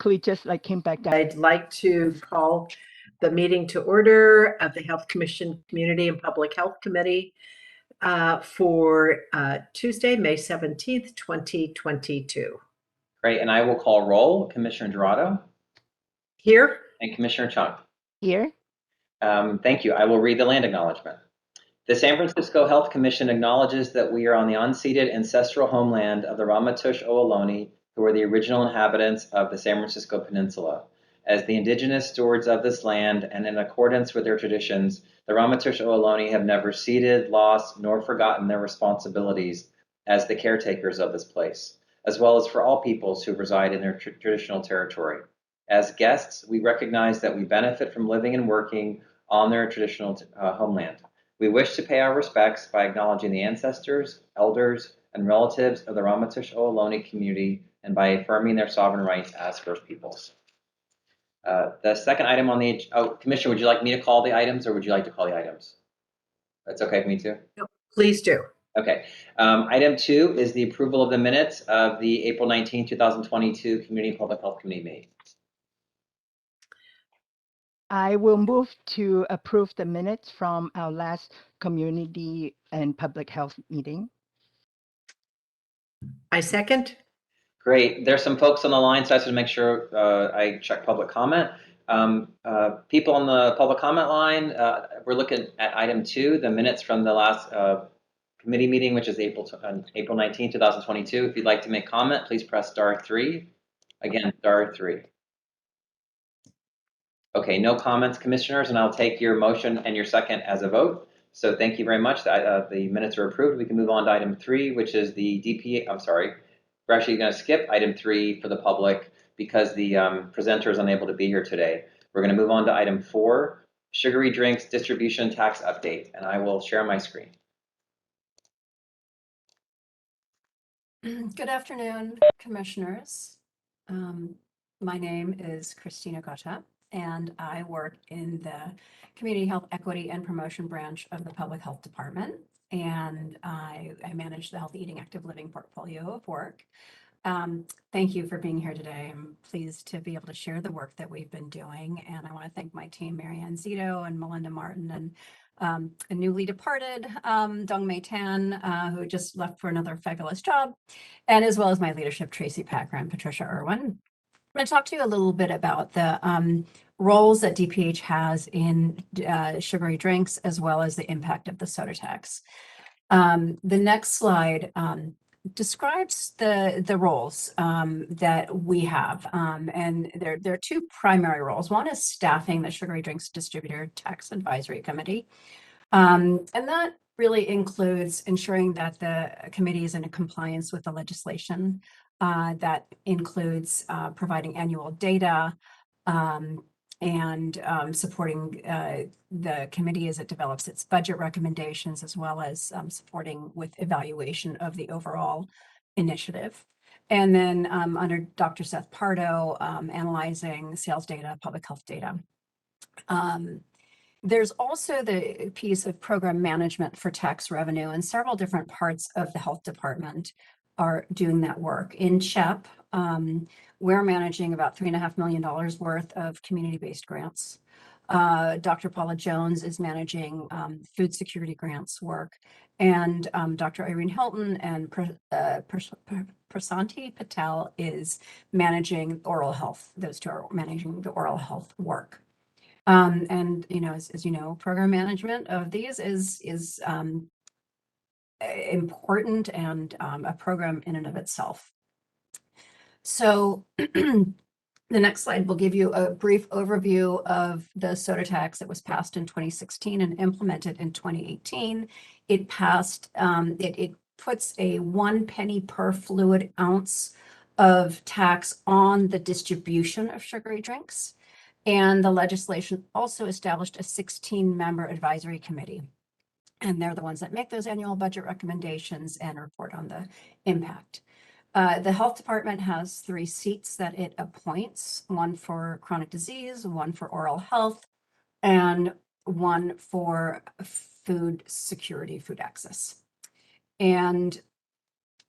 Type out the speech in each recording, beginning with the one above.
Chloe just like came back down. I'd like to call the meeting to order of the Health Commission Community and Public Health Committee for Tuesday, May 17th, 2022. Great, and I will call roll. Commissioner Dorado. Here. And Commissioner Chung. Here. Thank you. I will read the land acknowledgement. The San Francisco Health Commission acknowledges that we are on the unceded ancestral homeland of the Ramaytush Ohlone, who are the original inhabitants of the San Francisco Peninsula. As the indigenous stewards of this land and in accordance with their traditions, the Ramaytush Ohlone have never ceded, lost, nor forgotten their responsibilities as the caretakers of this place, as well as for all peoples who reside in their traditional territory. As guests, we recognize that we benefit from living and working on their traditional homeland. We wish to pay our respects by acknowledging the ancestors, elders, and relatives of the Ramaytush Ohlone community and by affirming their sovereign rights as First Peoples. The second item on the Commissioner, would you like me to call the items or would you like to call the items? That's okay for me too? No, please do. Okay. Item 2 is the approval of the minutes of the April 19, 2022 Community Public Health Committee meeting. I will move to approve the minutes from our last community and public health meeting. I second. Great. There's some folks on the line, so I have to make sure I check public comment. People on the public comment line, we're looking at item 2, the minutes from the last committee meeting, which is April 19, 2022. If you'd like to make comment, please press *3. Again, *3. Okay, no comments, commissioners, and I'll take your motion and your second as a vote. So thank you very much. The minutes are approved. We can move on to item 3, which is the DPA. I'm sorry. We're actually going to skip item 3 for the public because the presenter is unable to be here today. We're going to move on to item 4, sugary drinks distribution tax update, and I will share my screen. Good afternoon, commissioners. My name is Christina Gota, and I work in the Community Health Equity and Promotion branch of the Public Health Department, and I manage the Healthy Eating Active Living portfolio of work. Thank you for being here today. I'm pleased to be able to share the work that we've been doing, and I want to thank my team, Marianne Zito and Melinda Martin, and a newly departed Dong Mei Tan, who just left for another fabulous job, and as well as my leadership, Tracy Packer and Patricia Irwin. I'm going to talk to you a little bit about the roles that DPH has in sugary drinks, as well as the impact of the soda tax. The next slide describes the roles that we have, and there are 2 primary roles. One is staffing the Sugary Drinks Distributor Tax Advisory Committee, and that really includes ensuring that the committee is in compliance with the legislation. That includes providing annual data and supporting the committee as it develops its budget recommendations, as well as supporting with evaluation of the overall initiative. And then under Dr. Seth Pardo, analyzing sales data, public health data. There's also the piece of program management for tax revenue, and several different parts of the health department are doing that work. In CHEP, we're managing about $3.5 million worth of community-based grants. Dr. Paula Jones is managing food security grants work, and Dr. Irene Hilton and Prasanti Patel is managing oral health. Those 2 are managing the oral health work. And as you know, program management of these is important and a program in and of itself. So the next slide will give you a brief overview of the soda tax that was passed in 2016 and implemented in 2018. It passed, it puts a 1 penny per fluid ounce of tax on the distribution of sugary drinks. And the legislation also established a 16-member advisory committee. And they're the ones that make those annual budget recommendations and report on the impact. The health department has 3 seats that it appoints, 1 for chronic disease, 1 for oral health, and 1 for food security, food access. And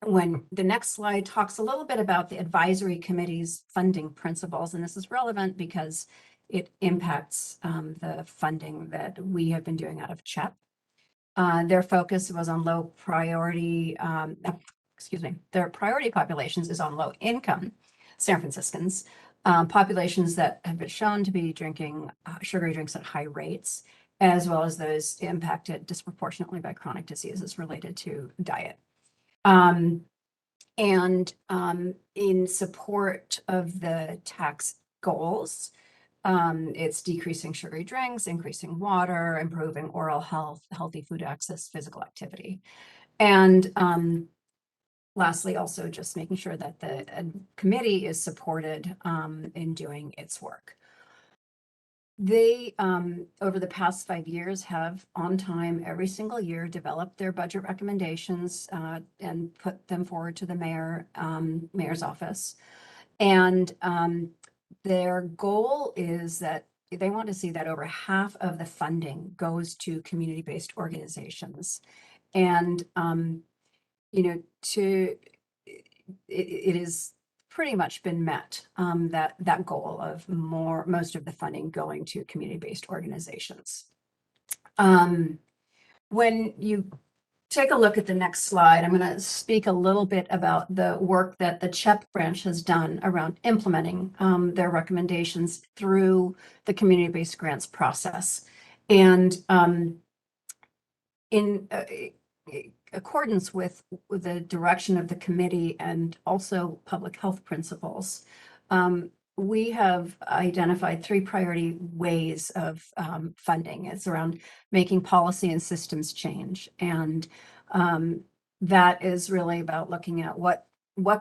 when the next slide talks a little bit about the advisory committee's funding principles, and this is relevant because it impacts the funding that we have been doing out of CHEP. Their focus was on low priority, their priority populations is on low income San Franciscans, populations that have been shown to be drinking sugary drinks at high rates, as well as those impacted disproportionately by chronic diseases related to diet. In support of the tax goals, it's decreasing sugary drinks, increasing water, improving oral health, healthy food access, physical activity. And lastly, also just making sure that the committee is supported in doing its work. They, over the past 5 years, have on time every single year developed their budget recommendations and put them forward to the mayor's office. And their goal is that they want to see that over half of the funding goes to community-based organizations. And, it is pretty much been met, that goal of most of the funding going to community-based organizations. When you take a look at the next slide, I'm going to speak a little bit about the work that the CHEP branch has done around implementing their recommendations through the community-based grants process. And in accordance with the direction of the committee and also public health principles, we have identified 3 priority ways of funding. It's around making policy and systems change. And that is really about looking at what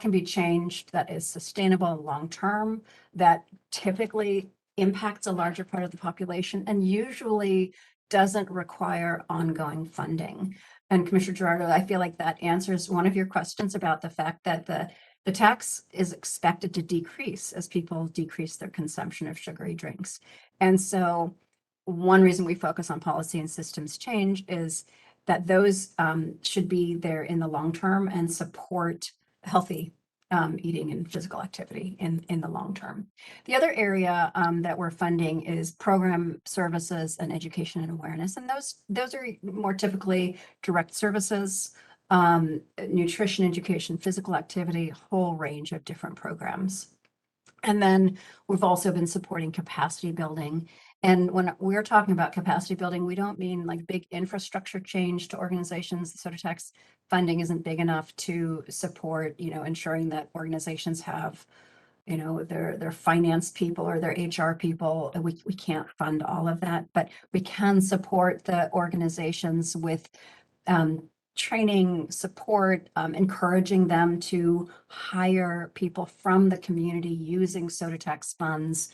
can be changed that is sustainable and long-term, that typically impacts a larger part of the population and usually doesn't require ongoing funding. And Commissioner Gerardo, I feel like that answers one of your questions about the fact that the tax is expected to decrease as people decrease their consumption of sugary drinks. And so one reason we focus on policy and systems change is that those should be there in the long term and support healthy eating and physical activity in the long term. The other area that we're funding is program services and education and awareness. And those are more typically direct services, nutrition, education, physical activity, whole range of different programs. And then we've also been supporting capacity building. And when we're talking about capacity building, we don't mean like big infrastructure change to organizations. The soda tax funding isn't big enough to support, ensuring that organizations have, their finance people or their HR people. We can't fund all of that, but we can support the organizations with training, support, encouraging them to hire people from the community using soda tax funds,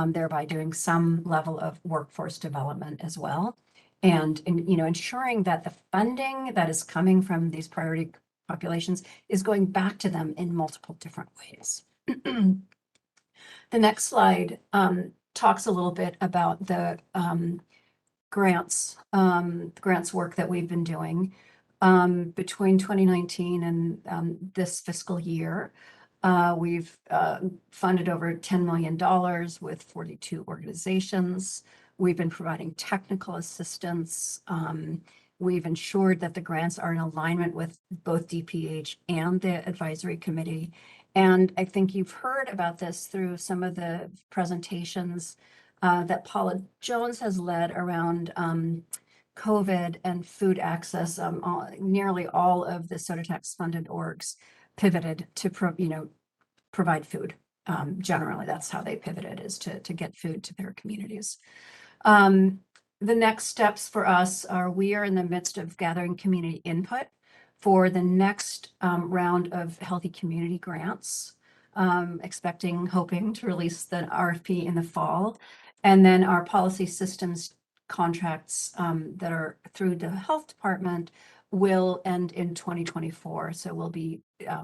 thereby doing some level of workforce development as well. And ensuring that the funding that is coming from these priority populations is going back to them in multiple different ways. The next slide talks a little bit about the grants work that we've been doing. Between 2019 and this fiscal year, we've funded over $10 million with 42 organizations. We've been providing technical assistance. We've ensured that the grants are in alignment with both DPH and the advisory committee. And I think you've heard about this through some of the presentations that Paula Jones has led around COVID and food access. Nearly all of the soda tax funded orgs pivoted to provide food. Generally, that's how they pivoted, is to get food to their communities. The next steps for us are we are in the midst of gathering community input for the next round of Healthy Community grants, hoping to release the RFP in the fall. And then our policy systems contracts that are through the health department will end in 2024. So we'll be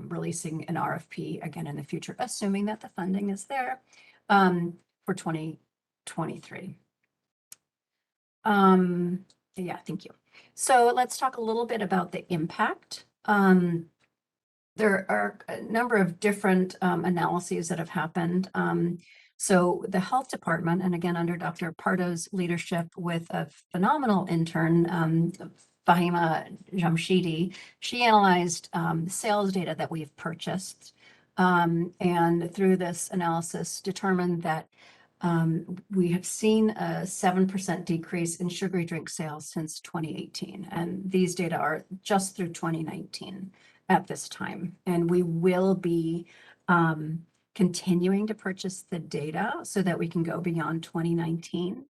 releasing an RFP again in the future, assuming that the funding is there for 2023. Yeah, thank you. So let's talk a little bit about the impact. there are a number of different analyses that have happened. So the health department, and again, under Dr. Pardo's leadership with a phenomenal intern, Fahima Jamshidi, she analyzed sales data that we've purchased. And through this analysis determined that we have seen a 7% decrease in sugary drink sales since 2018. And these data are just through 2019 at this time. And we will be continuing to purchase the data so that we can go beyond 2019.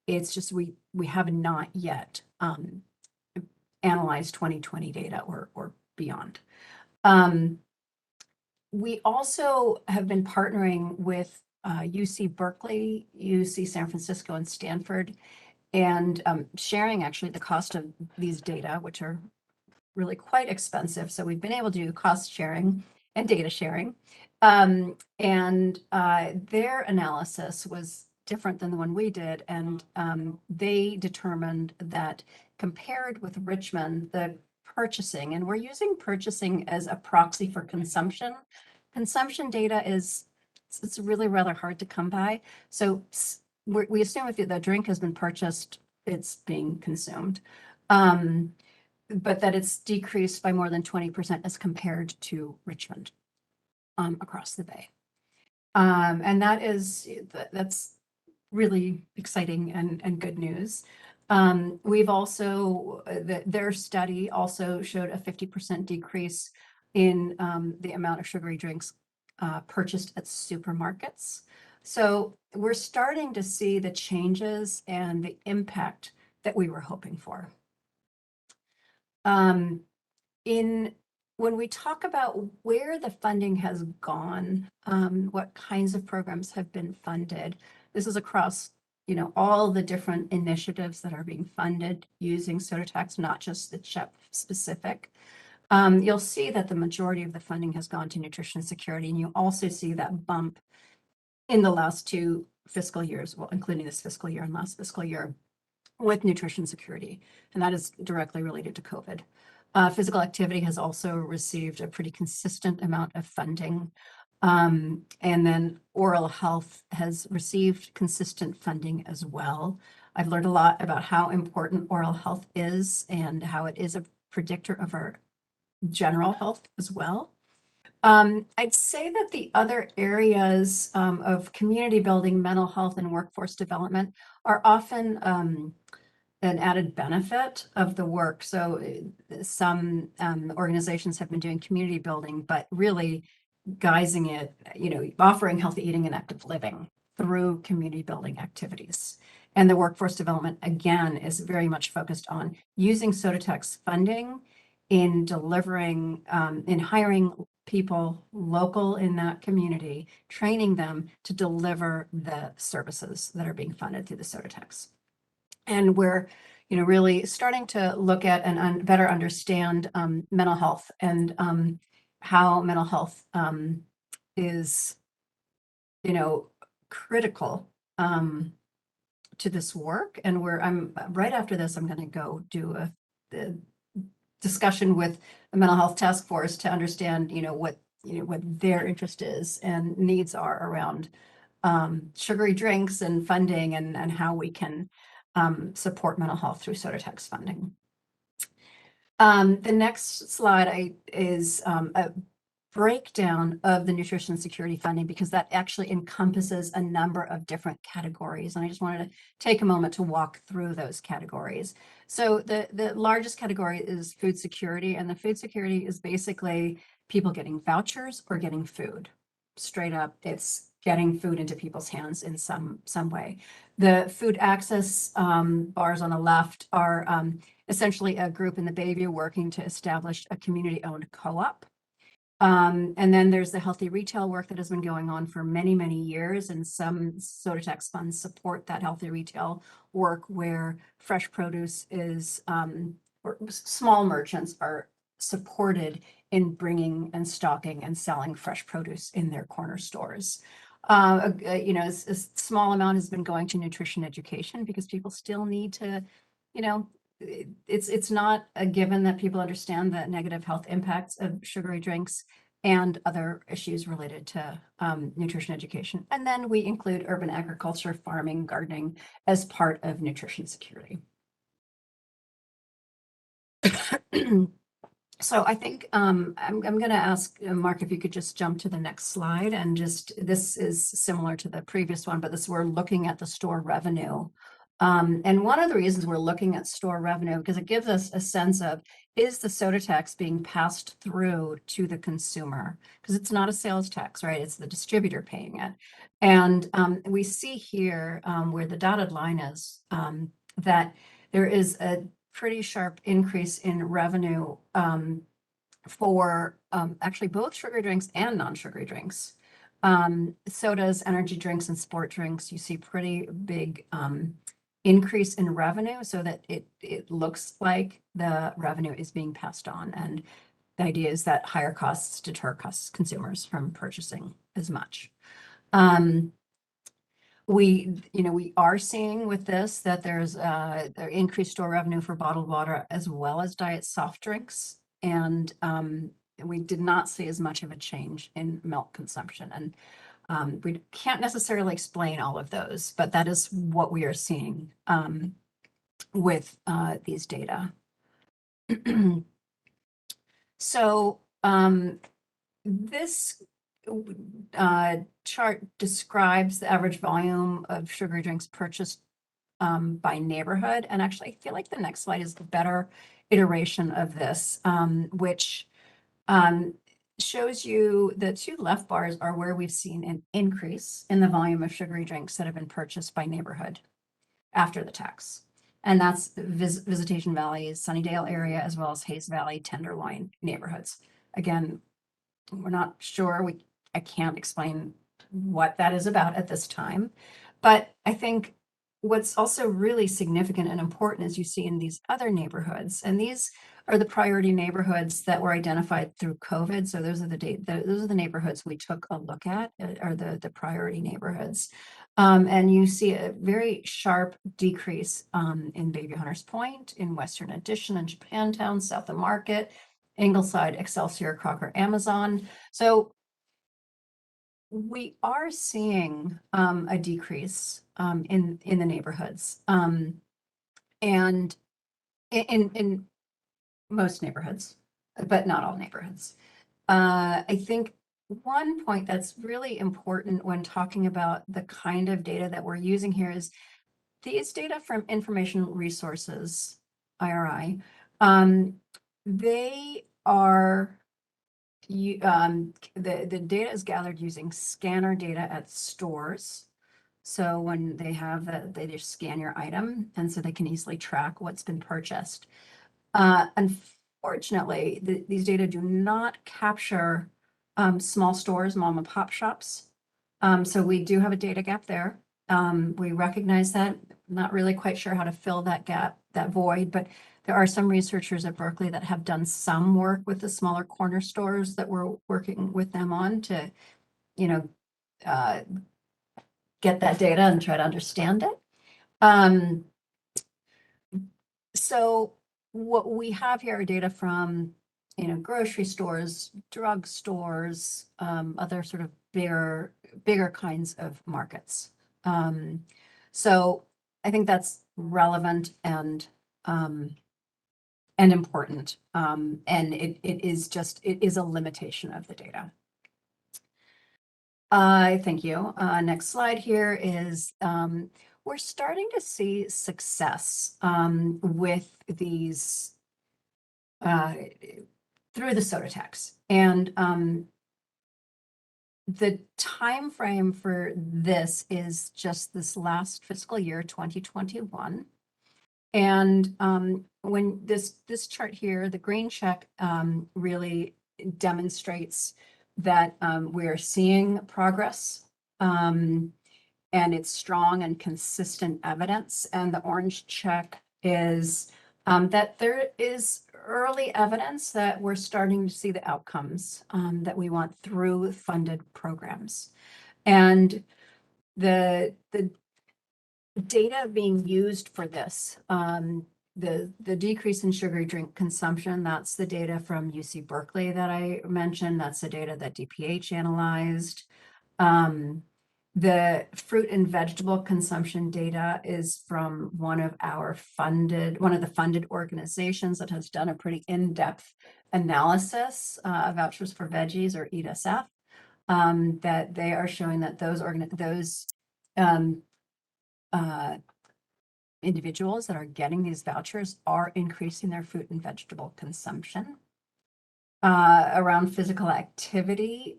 It's just we have not yet analyzed 2020 data or beyond. We also have been partnering with UC Berkeley, UC San Francisco, and Stanford, and sharing actually the cost of these data, which are really quite expensive. So we've been able to do cost sharing and data sharing. And their analysis was different than the one we did. And they determined that compared with Richmond, the purchasing, and we're using purchasing as a proxy for consumption. Consumption data it's really rather hard to come by. So we assume if the drink has been purchased, it's being consumed. But that it's decreased by more than 20% as compared to Richmond across the bay. And that's really exciting and good news. We've also, their study also showed a 50% decrease in the amount of sugary drinks purchased at supermarkets. So we're starting to see the changes and the impact that we were hoping for. When we talk about where the funding has gone, what kinds of programs have been funded, this is across, all the different initiatives that are being funded using soda tax, not just the CHEP specific. You'll see that the majority of the funding has gone to nutrition security, and you also see that bump in the last 2 fiscal years, well, including this fiscal year and last fiscal year, with nutrition security, and that is directly related to COVID. Physical activity has also received a pretty consistent amount of funding. And then oral health has received consistent funding as well. I've learned a lot about how important oral health is and how it is a predictor of our general health as well. I'd say that the other areas of community building, mental health, and workforce development are often an added benefit of the work. So some organizations have been doing community building, but really guising it, offering healthy eating and active living through community building activities. And the workforce development, again, is very much focused on using Sodatax funding in delivering, in hiring people local in that community, training them to deliver the services that are being funded through the Sodatax. And we're, really starting to look at and better understand mental health and how mental health is, critical to this work. And I'm right after this, I'm going to go do a discussion with the mental health task force to understand, what their interest is and needs are around sugary drinks and funding and how we can support mental health through Sodatax funding. The next slide is a breakdown of the nutrition security funding, because that actually encompasses a number of different categories. And I just wanted to take a moment to walk through those categories. So the largest category is food security, and the food security is basically people getting vouchers or getting food. Straight up, it's getting food into people's hands in some way. The food access bars on the left are essentially a group in the Bay View working to establish a community-owned co-op. And then there's the healthy retail work that has been going on for many, many years, and some Sodatax funds support that healthy retail work where fresh produce is, or small merchants are supported in bringing and stocking and selling fresh produce in their corner stores. A small amount has been going to nutrition education because people still need to, it's not a given that people understand the negative health impacts of sugary drinks and other issues related to nutrition education. And then we include urban agriculture, farming, gardening as part of nutrition security. So I think I'm going to ask Mark if you could just jump to the next slide, and just, this is similar to the previous one, but we're looking at the store revenue. And one of the reasons we're looking at store revenue, because it gives us a sense of, is the soda tax being passed through to the consumer? Because it's not a sales tax, right? It's the distributor paying it. And we see here where the dotted line is, that there is a pretty sharp increase in revenue for actually both sugary drinks and non-sugary drinks. Sodas, energy drinks, and sport drinks, you see pretty big increase in revenue, so that it looks like the revenue is being passed on. And the idea is that higher costs deter consumers from purchasing as much. We are seeing with this that there's increased store revenue for bottled water as well as diet soft drinks. And we did not see as much of a change in milk consumption. And we can't necessarily explain all of those, but that is what we are seeing with these data. So this chart describes the average volume of sugary drinks purchased by neighborhood. And actually, I feel like the next slide is a better iteration of this, which shows you the two left bars are where we've seen an increase in the volume of sugary drinks that have been purchased by neighborhood after the tax. And that's Visitation Valley's Sunnydale area, as well as Hayes Valley, Tenderloin neighborhoods. Again, we're not sure. I can't explain what that is about at this time. But I think what's also really significant and important is you see in these other neighborhoods, and these are the priority neighborhoods that were identified through COVID. So those are the neighborhoods we took a look at, are the priority neighborhoods. And you see a very sharp decrease in Baby Hunters Point, in Western Addition, in Japantown, South of Market, Ingleside, Excelsior, Crocker, Amazon. So we are seeing a decrease in the neighborhoods, and in most neighborhoods, but not all neighborhoods. I think one point that's really important when talking about the kind of data that we're using here is these data from Information Resources, IRI, they are, the data is gathered using scanner data at stores. So when they have that, they just scan your item, and so they can easily track what's been purchased. Unfortunately, these data do not capture small stores, mom and pop shops. So we do have a data gap there. We recognize that, not really quite sure how to fill that gap, that void, but there are some researchers at Berkeley that have done some work with the smaller corner stores that we're working with them on to, get that data and try to understand it. So what we have here are data from, grocery stores, drug stores, other sort of bigger kinds of markets. So I think that's relevant and important. And it is a limitation of the data. Thank you. Next slide here is, we're starting to see success with these through the soda tax. And the time frame for this is just this last fiscal year, 2021. And when this chart here, the green check really demonstrates that we're seeing progress, and it's strong and consistent evidence. And the orange check is that there is early evidence that we're starting to see the outcomes that we want through funded programs. And the data being used for this, the decrease in sugary drink consumption, that's the data from UC Berkeley that I mentioned. That's the data that DPH analyzed. The fruit and vegetable consumption data is from one of the funded organizations that has done a pretty in-depth analysis of vouchers for veggies, or EAT-SF, that they are showing that those individuals that are getting these vouchers are increasing their fruit and vegetable consumption. Around physical activity,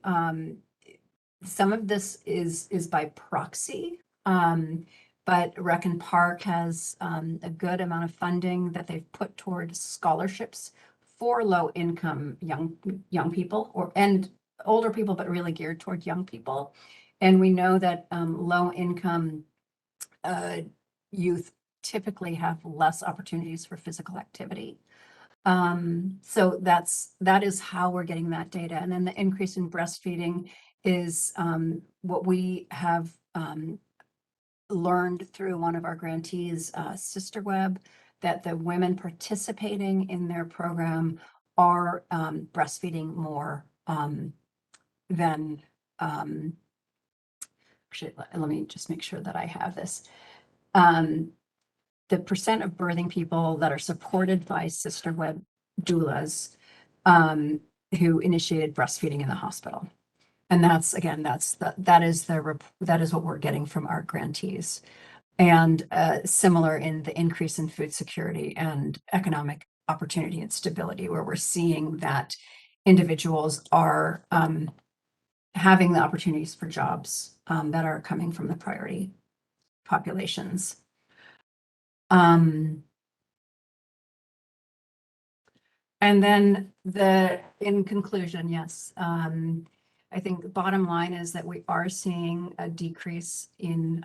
some of this is by proxy, but Rec and Park has a good amount of funding that they've put towards scholarships for low-income young people and older people, but really geared toward young people. And we know that low-income youth typically have less opportunities for physical activity. So that is how we're getting that data. And then the increase in breastfeeding is what we have learned through one of our grantees, SisterWeb, that the women participating in their program are breastfeeding more than, actually, let me just make sure that I have this. The percent of birthing people that are supported by SisterWeb doulas who initiated breastfeeding in the hospital. And that's, again, that is what we're getting from our grantees. And similar in the increase in food security and economic opportunity and stability, where we're seeing that individuals are having the opportunities for jobs that are coming from the priority populations. And then in conclusion, yes, I think the bottom line is that we are seeing a decrease in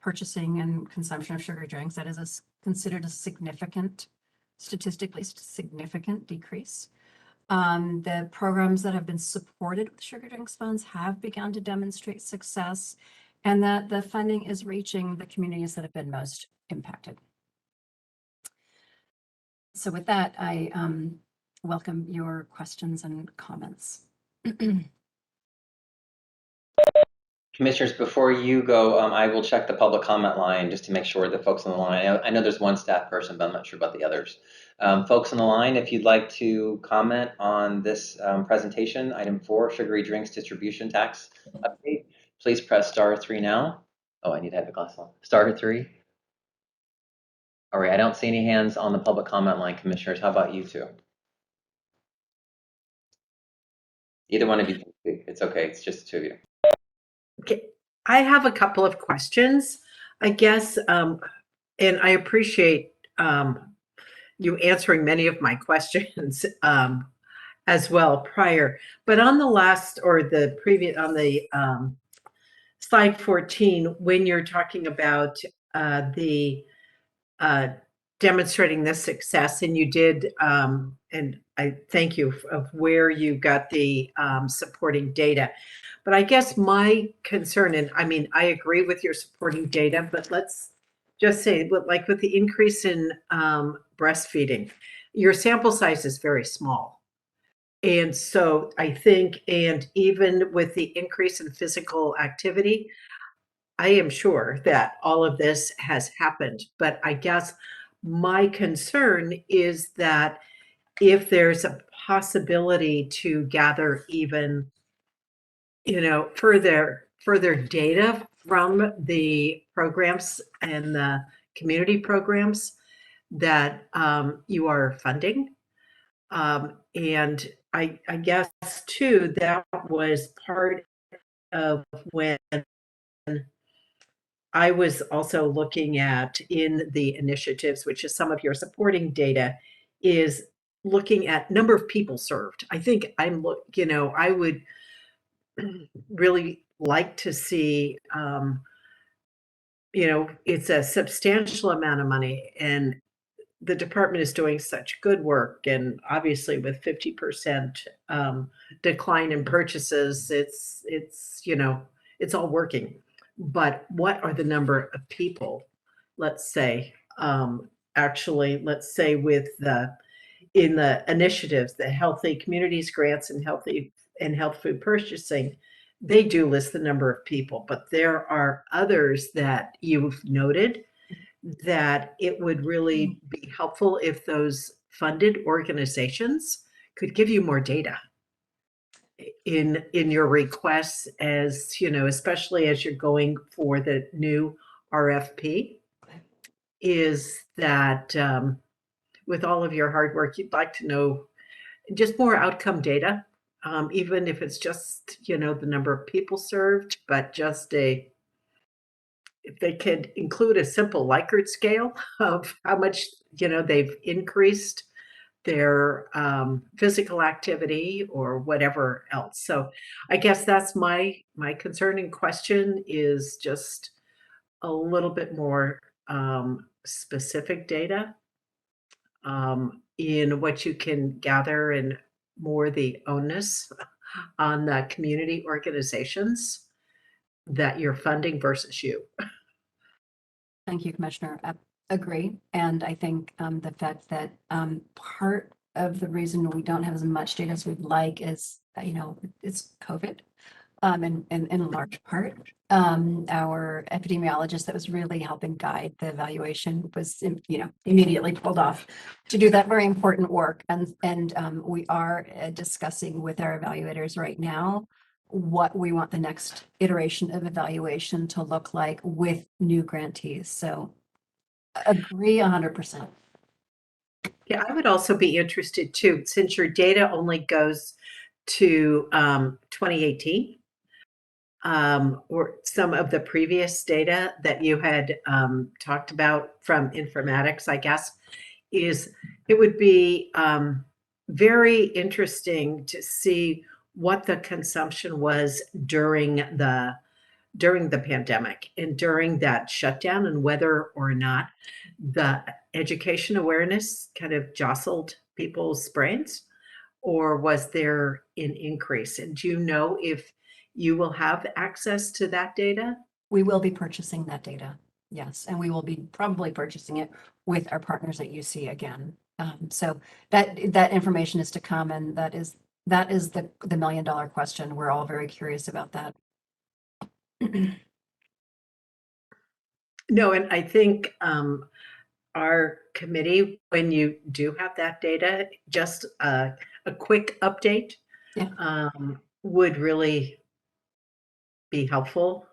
purchasing and consumption of sugary drinks. That is considered a statistically significant decrease. The programs that have been supported with Sugar Drinks Funds have begun to demonstrate success, and that the funding is reaching the communities that have been most impacted. So with that, I welcome your questions and comments. Commissioners, before you go, I will check the public comment line just to make sure that folks on the line, I know there's one staff person, but I'm not sure about the others. Folks on the line, if you'd like to comment on this presentation, item 4, sugary drinks distribution tax update, please press *3 now. Oh, I need to have the glass on. *3. All right, I don't see any hands on the public comment line, commissioners. How about you two? Either one of you can speak. It's okay. It's just the two of you. Okay. I have a couple of questions, I guess, and I appreciate you answering many of my questions as well prior. But on the last or the previous, on the slide 14, when you're talking about the demonstrating this success, and you did, and I thank you of where you got the supporting data. But I guess my concern, and I mean, I agree with your supporting data, but let's just say, like with the increase in breastfeeding, your sample size is very small. And so I think, and even with the increase in physical activity, I am sure that all of this has happened. But I guess my concern is that if there's a possibility to gather even, further data from the programs and the community programs that you are funding. And I guess too, that was part of when I was also looking at in the initiatives, which is some of your supporting data, is looking at number of people served. I think I would really like to see, it's a substantial amount of money, and the department is doing such good work. And obviously with 50% decline in purchases, it's all working. But what are the number of people, let's say, actually, let's say in the initiatives, the Healthy Communities Grants and health food purchasing, they do list the number of people, but there are others that you've noted that it would really be helpful if those funded organizations could give you more data in your requests, as you know, especially as you're going for the new RFP, is that with all of your hard work, you'd like to know just more outcome data, even if it's just, the number of people served, but just if they could include a simple Likert scale of how much, they've increased their physical activity or whatever else. So I guess that's my concerning question, is just a little bit more specific data in what you can gather, and more the onus on the community organizations that you're funding versus you. Thank you, Commissioner. Agree. And I think the fact that part of the reason we don't have as much data as we'd like is, it's COVID. And in large part, our epidemiologist that was really helping guide the evaluation was, immediately pulled off to do that very important work. And we are discussing with our evaluators right now what we want the next iteration of evaluation to look like with new grantees. So agree 100%. Yeah, I would also be interested too, since your data only goes to 2018, or some of the previous data that you had talked about from informatics, I guess, it would be very interesting to see what the consumption was during the pandemic and during that shutdown, and whether or not the education awareness kind of jostled people's brains, or was there an increase? And do you know if you will have access to that data? We will be purchasing that data. Yes, and we will be probably purchasing it with our partners at UC again. So that information is to come, and that is the $1 million question. We're all very curious about that. No, and I think our committee, when you do have that data, just a quick update would really be helpful,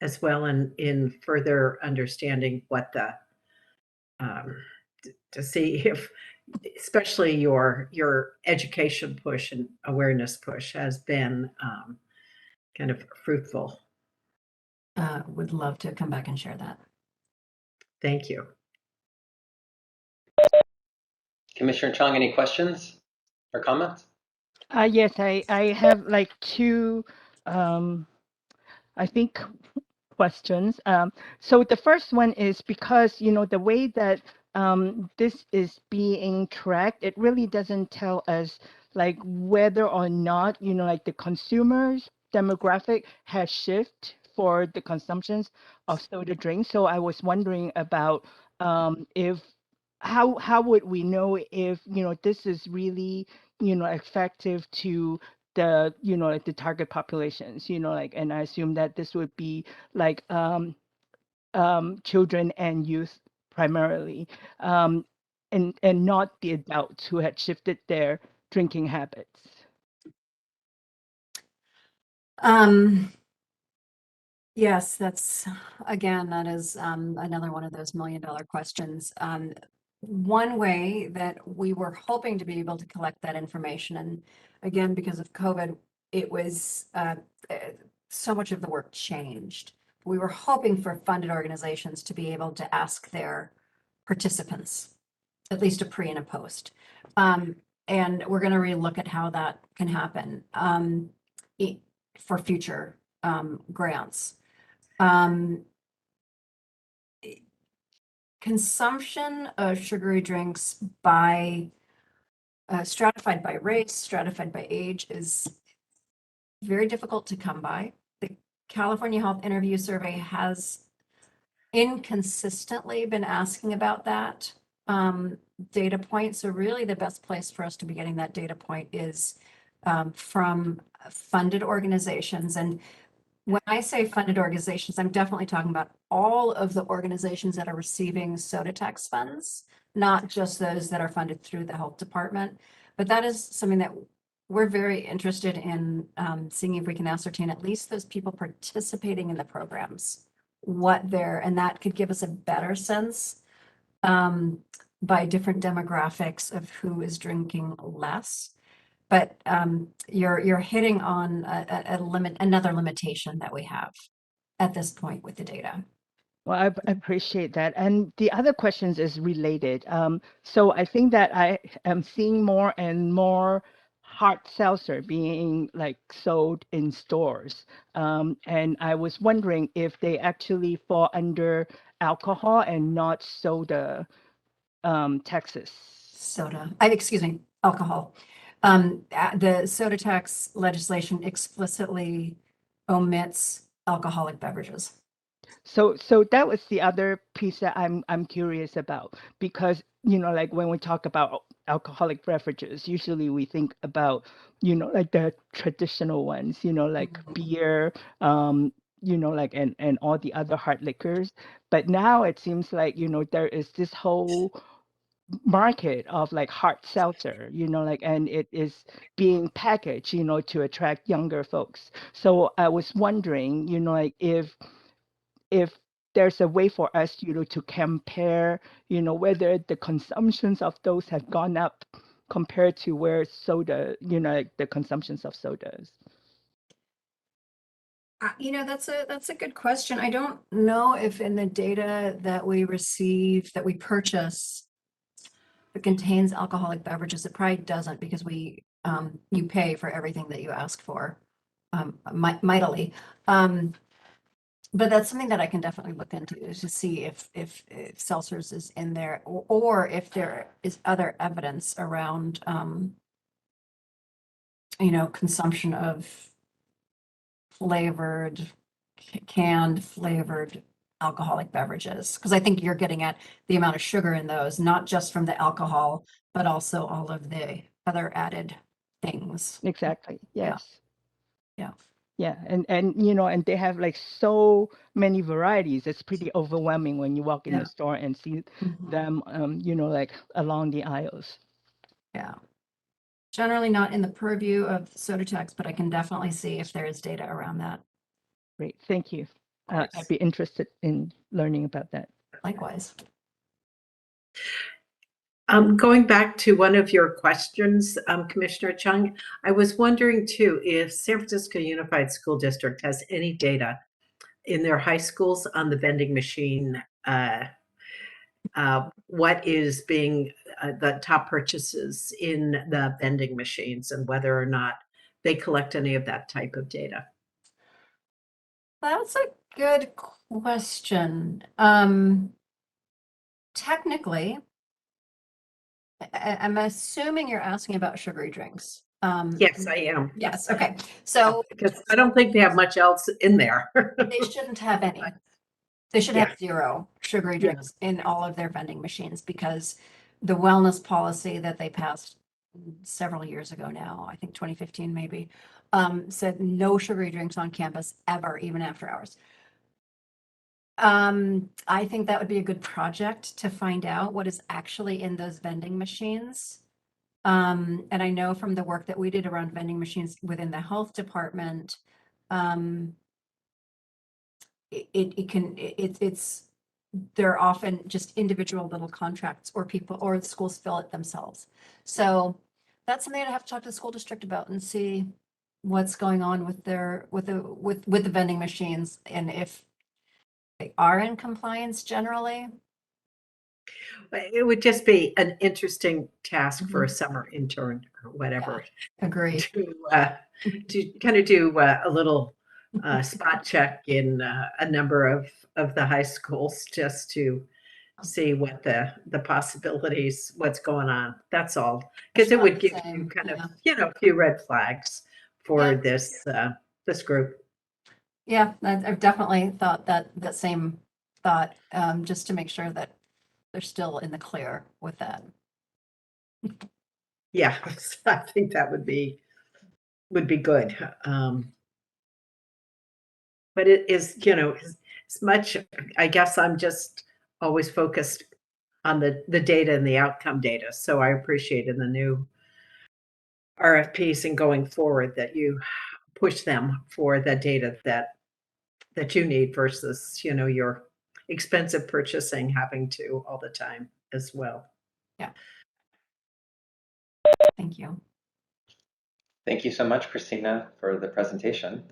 as well in further understanding what to see if, especially your education push and awareness push has been kind of fruitful. Would love to come back and share that. Thank you. Commissioner Chung, any questions or comments? Yes, I have like two, I think, questions. So the first one is because, the way that this is being tracked, it really doesn't tell us like whether or not, like the consumers demographic has shifted for the consumptions of soda drinks. So I was wondering about if how would we know if, this is really, effective to the, like the target populations, like, and I assume that this would be like children and youth primarily, and not the adults who had shifted their drinking habits. Yes, that is another one of those $1 million questions. One way that we were hoping to be able to collect that information, and again, because of COVID, it was so much of the work changed. We were hoping for funded organizations to be able to ask their participants, at least a pre and a post. And we're going to relook at how that can happen for future grants. Consumption of sugary drinks by stratified by race, stratified by age is very difficult to come by. The California Health Interview Survey has inconsistently been asking about that data point. So really the best place for us to be getting that data point is from funded organizations. And when I say funded organizations, I'm definitely talking about all of the organizations that are receiving soda tax funds, not just those that are funded through the health department. But that is something that we're very interested in seeing if we can ascertain at least those people participating in the programs, and that could give us a better sense by different demographics of who is drinking less. But you're hitting on another limitation that we have at this point with the data. Well, I appreciate that. And the other questions is related. So I think that I am seeing more and more hard seltzer being like sold in stores. And I was wondering if they actually fall under alcohol and not soda, Texas. Excuse me, alcohol. The soda tax legislation explicitly omits alcoholic beverages. So that was the other piece that I'm curious about, because like when we talk about alcoholic beverages, usually we think about like the traditional ones, like Mhm. beer, like and all the other hard liquors. But now it seems like there is this whole market of like hard seltzer, like, and it is being packaged, to attract younger folks. So I was wondering, like if there's a way for us, to compare, whether the consumptions of those have gone up compared to where soda, like the consumptions of sodas. That's a good question. I don't know if in the data that we receive, that we purchase, it contains alcoholic beverages. It probably doesn't, because you pay for everything that you ask for, mightily. But that's something that I can definitely look into, is to see if seltzers is in there, or if there is other evidence around consumption of canned flavored alcoholic beverages. Because I think you're getting at the amount of sugar in those, not just from the alcohol, but also all of the other added things. Exactly. Yes. Yeah. Yeah. And they have like so many varieties. It's pretty overwhelming when you walk in Yeah. the store and see Mhm. them, like along the aisles. Yeah. Generally not in the purview of soda tax, but I can definitely see if there is data around that. Great. Thank you. course. I'd be interested in learning about that. Likewise. Going back to one of your questions, Commissioner Chung, I was wondering too, if San Francisco Unified School District has any data in their high schools on the vending machine, what is being the top purchases in the vending machines, and whether or not they collect any of that type of data. That's a good question. Technically, I'm assuming you're asking about sugary drinks. Yes, I am. Yes, okay. So Because I don't think they have much else in there. they shouldn't have any. They should Yeah. have 0 sugary Yeah. drinks in all of their vending machines, because the wellness policy that they passed several years ago now, I think 2015 maybe, said no sugary drinks on campus ever, even after hours. I think that would be a good project to find out what is actually in those vending machines. And I know from the work that we did around vending machines within the health department, they're often just individual little contracts, or people, or the schools fill it themselves. So that's something I'd have to talk to the school district about and see what's going on with the vending machines, and if they are in compliance generally. It would just be an interesting task for a summer intern or whatever Agreed. to kind of do a little spot check in a number of the high schools, just to see what the possibilities, what's going on. That's all. Because it would give you kind of, a few red flags for Yeah. this group. Yeah, I've definitely thought that same thought, just to make sure that they're still in the clear with that. Yeah, I think that would be good. But it is, as much, I guess I'm just always focused on the data and the outcome data. So I appreciate in the new RFPs and going forward that you push them for the data that you need versus, your expensive purchasing having to all the time as well. Thank you. Thank you so much, Christina, for the presentation.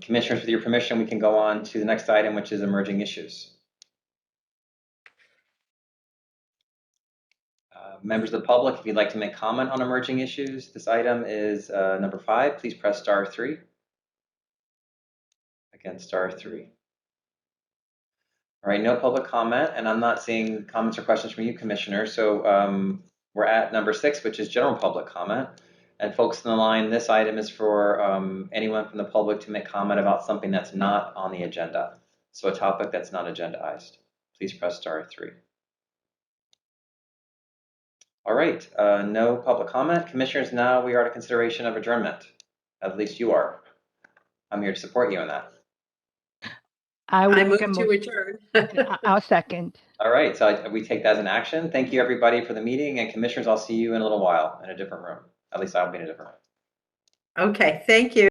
Commissioners, with your permission, we can go on to the next item, which is emerging issues. Members of the public, if you'd like to make comment on emerging issues, this item is number 5. Please press *3. Again, *3. All right, no public comment, and I'm not seeing comments or questions from you, Commissioner. So we're at number 6, which is general public comment. And folks on the line, this item is for anyone from the public to make comment about something that's not on the agenda. So a topic that's not agendaized. Please press *3. All right, no public comment. Commissioners, now we are at a consideration of adjournment. At least you are. I'm here to support you in that. I will I make move a to motion. adjourn. I'll second. All right, so we take that as an action. Thank you, everybody, for the meeting. And commissioners, I'll see you in a little while in a different room. At least I'll be in a different room. Okay, thank you.